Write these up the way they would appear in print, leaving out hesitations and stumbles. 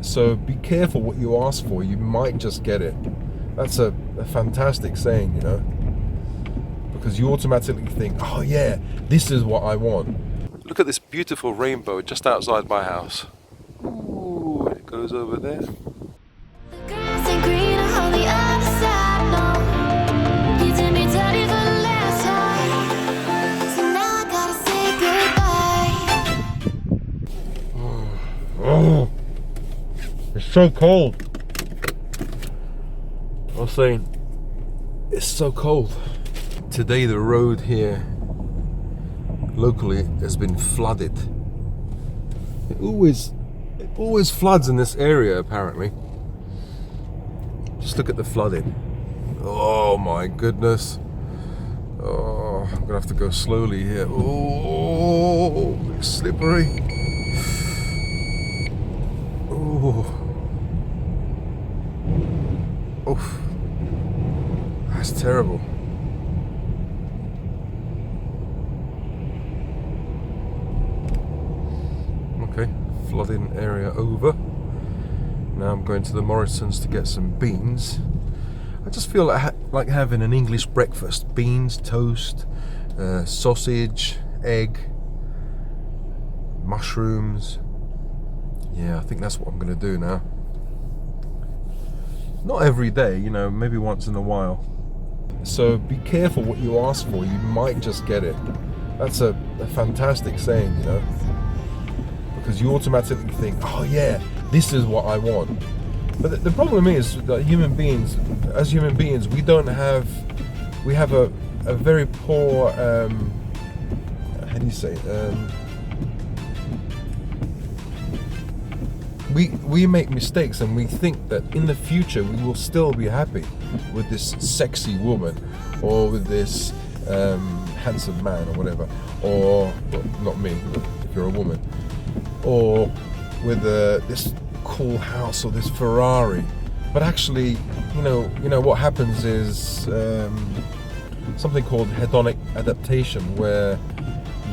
So be careful what you ask for. You might just get it. That's a fantastic saying, you know, because you automatically think, oh yeah, this is what I want. Look at this beautiful rainbow just outside my house. Ooh, it goes over there. Grass ain't greener on the other side, no. You did me dirty for the last time, so now I gotta say goodbye. Oh, it's so cold. I was saying, it's so cold. Today the road here locally has been flooded. It always floods in this area apparently. Just look at the flooding. Oh my goodness. Oh, I'm gonna have to go slowly here. Oh, it's slippery. Oh. Oof. That's terrible. Okay, flooding area over. Now I'm going to the Morrisons to get some beans. I just feel like having an English breakfast. Beans, toast, sausage, egg, mushrooms. Yeah, I think that's what I'm going to do now. Not every day, you know, maybe once in a while. So be careful what you ask for. You might just get it. That's a fantastic saying, you know, because you automatically think, oh yeah, this is what I want. But the problem is that as human beings, we have a very poor, how do you say, we make mistakes and we think that in the future we will still be happy with this sexy woman or with this handsome man or whatever, or well, not me, if you're a woman, or with this cool house or this Ferrari. But actually, you know what happens is something called hedonic adaptation, where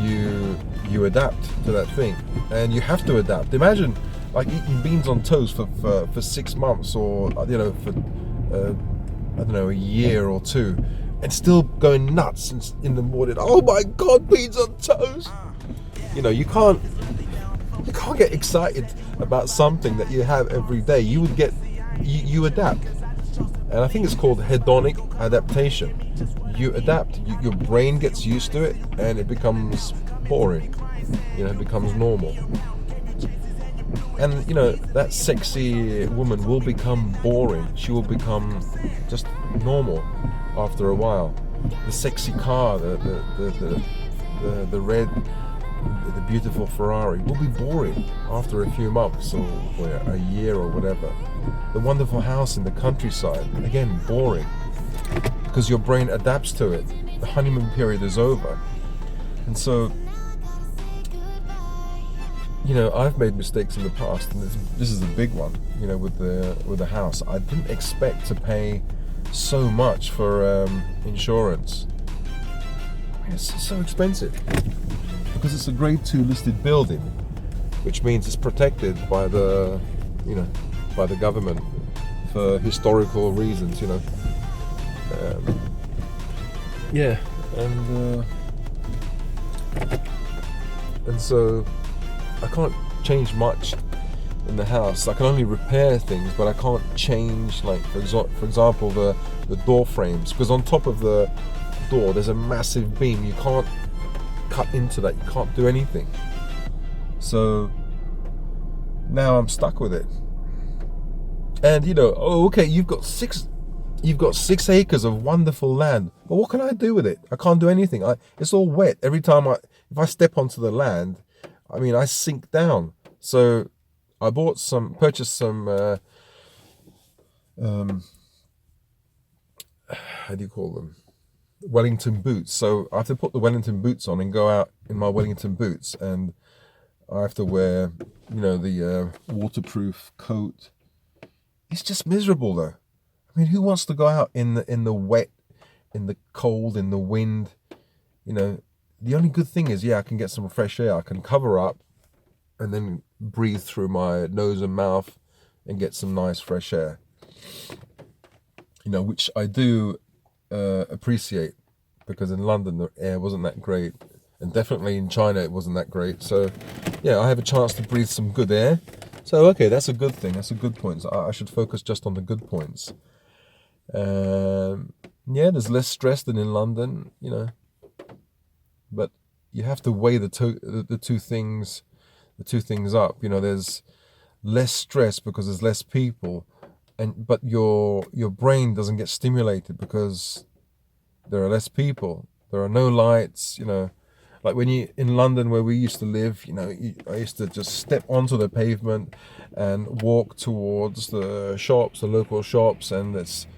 you adapt to that thing, and you have to adapt. Imagine like eating beans on toast for 6 months, or you know, for I don't know, a year or two, and still going nuts in the morning. Oh my God, beans on toast! You know, you can't get excited about something that you have every day. You adapt, and I think it's called hedonic adaptation. You adapt. Your brain gets used to it, and it becomes boring. You know, it becomes normal. And you know, that sexy woman will become boring. She will become just normal after a while. The sexy car, the red, the beautiful Ferrari will be boring after a few months or a year or whatever. The wonderful house in the countryside, again, boring, because your brain adapts to it. The honeymoon period is over. And so, you know, I've made mistakes in the past, and this is a big one. You know, with the house, I didn't expect to pay so much for insurance. I mean, it's so expensive because it's a Grade 2 listed building, which means it's protected by the government for historical reasons. You know, yeah, and so I can't change much in the house. I can only repair things, but I can't change, like, for example, the door frames, because on top of the door there's a massive beam. You can't cut into that. You can't do anything. So now I'm stuck with it. And you know, oh, okay, you've got 6 acres of wonderful land, but what can I do with it? I can't do anything. It's all wet. Every time if I step onto the land, I mean, I sink down. So I purchased some how do you call them? Wellington boots. So I have to put the Wellington boots on and go out in my Wellington boots, and I have to wear, you know, the waterproof coat. It's just miserable though. I mean, who wants to go out in the wet, in the cold, in the wind? You know, the only good thing is, yeah, I can get some fresh air. I can cover up and then breathe through my nose and mouth and get some nice fresh air. You know, which I do appreciate, because in London the air wasn't that great, and definitely in China it wasn't that great. So yeah, I have a chance to breathe some good air. So okay, that's a good thing. That's a good point. So I should focus just on the good points. Yeah, there's less stress than in London, you know, but you have to weigh the two things up. You know, there's less stress because there's less people, but your brain doesn't get stimulated because there are less people. There are no lights, you know. Like when you in London where we used to live, you know, I used to just step onto the pavement and walk towards the shops, the local shops, and it's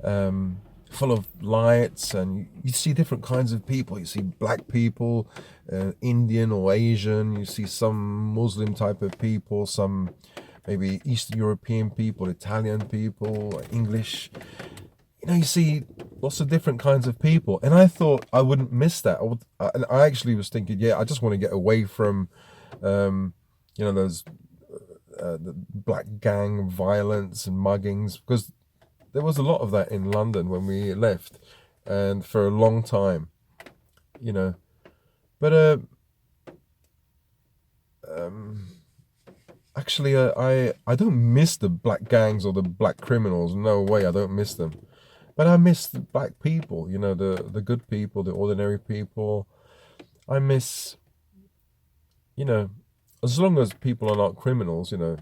full of lights, and you see different kinds of people. You see black people, Indian or Asian. You see some Muslim type of people, some maybe Eastern European people, Italian people, English. You know, you see lots of different kinds of people, and I thought I wouldn't miss that. And I actually was thinking, yeah, I just want to get away from, you know, those the black gang violence and muggings, because there was a lot of that in London when we left, and for a long time, you know. But actually, I don't miss the black gangs or the black criminals. No way, I don't miss them. But I miss the black people, you know, the good people, the ordinary people. I miss, you know, as long as people are not criminals, you know,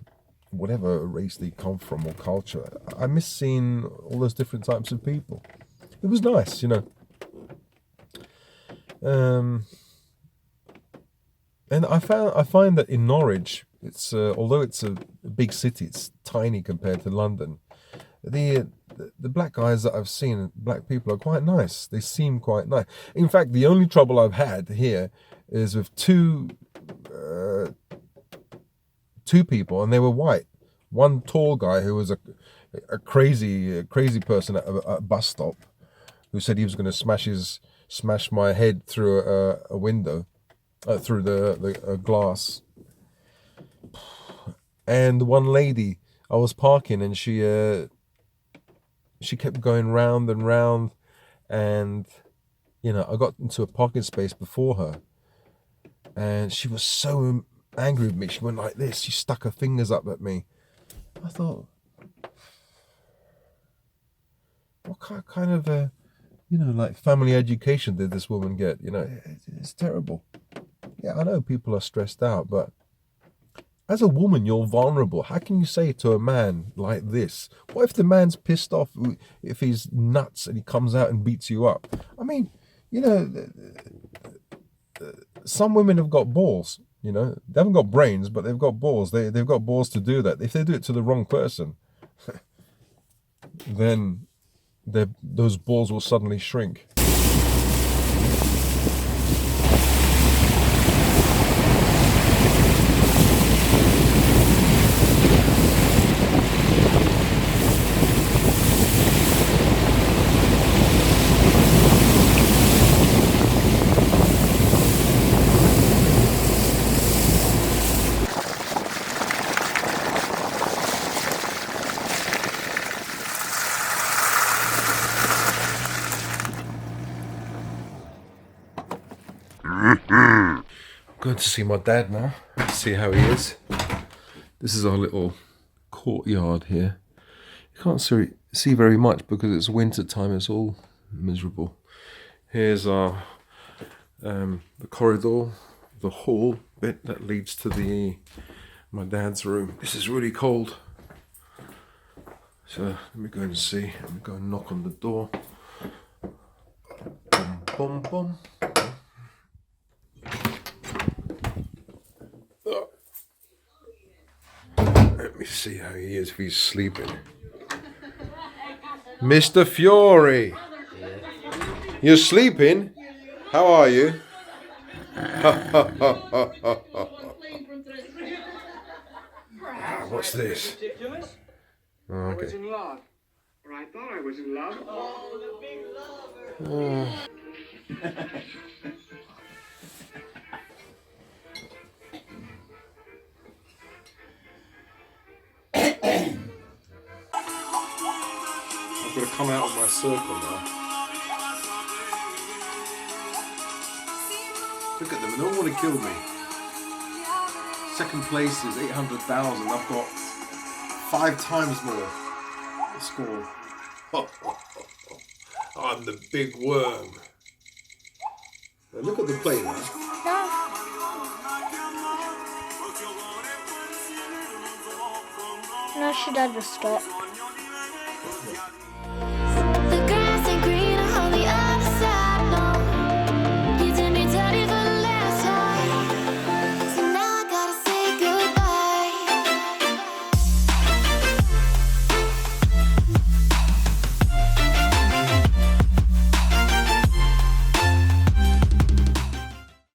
whatever race they come from or culture, I miss seeing all those different types of people. It was nice, you know. And I find that in Norwich, it's although it's a big city, it's tiny compared to London. The black guys that I've seen, black people, are quite nice. They seem quite nice. In fact, the only trouble I've had here is with two people, and they were white. One tall guy who was a crazy person at a bus stop, who said he was going to smash my head through a window, through the glass. And one lady, I was parking, and she kept going round and round, and you know, I got into a parking space before her, and she was so angry with me. She went like this. She stuck her fingers up at me. I thought, what kind of you know, like family education did this woman get? You know, it's terrible. Yeah, I know people are stressed out, but as a woman, you're vulnerable. How can you say to a man like this? What if the man's pissed off, if he's nuts and he comes out and beats you up? I mean, you know, some women have got balls, you know. They haven't got brains, but they've got balls. They've got balls to do that. If they do it to the wrong person, then those balls will suddenly shrink. Going to see my dad now, see how he is. This is our little courtyard here. You can't see very much because it's winter time, it's all miserable. Here's our the corridor, the hall bit that leads to my dad's room. This is really cold. So let me go and see. Let me go and knock on the door. Bum, bum, bum. Let me see how he is, if he's sleeping. Mr. Fury! You're sleeping? How are you? What's this? Oh, okay. I was in love. Or I thought I was in love. Oh, the big lover. I've got to come out of my circle now. Look at them, they don't want to kill me. Second place is 800,000. I've got 5 times more the score. I'm the big worm. Now look at the play now. No, should I just stop?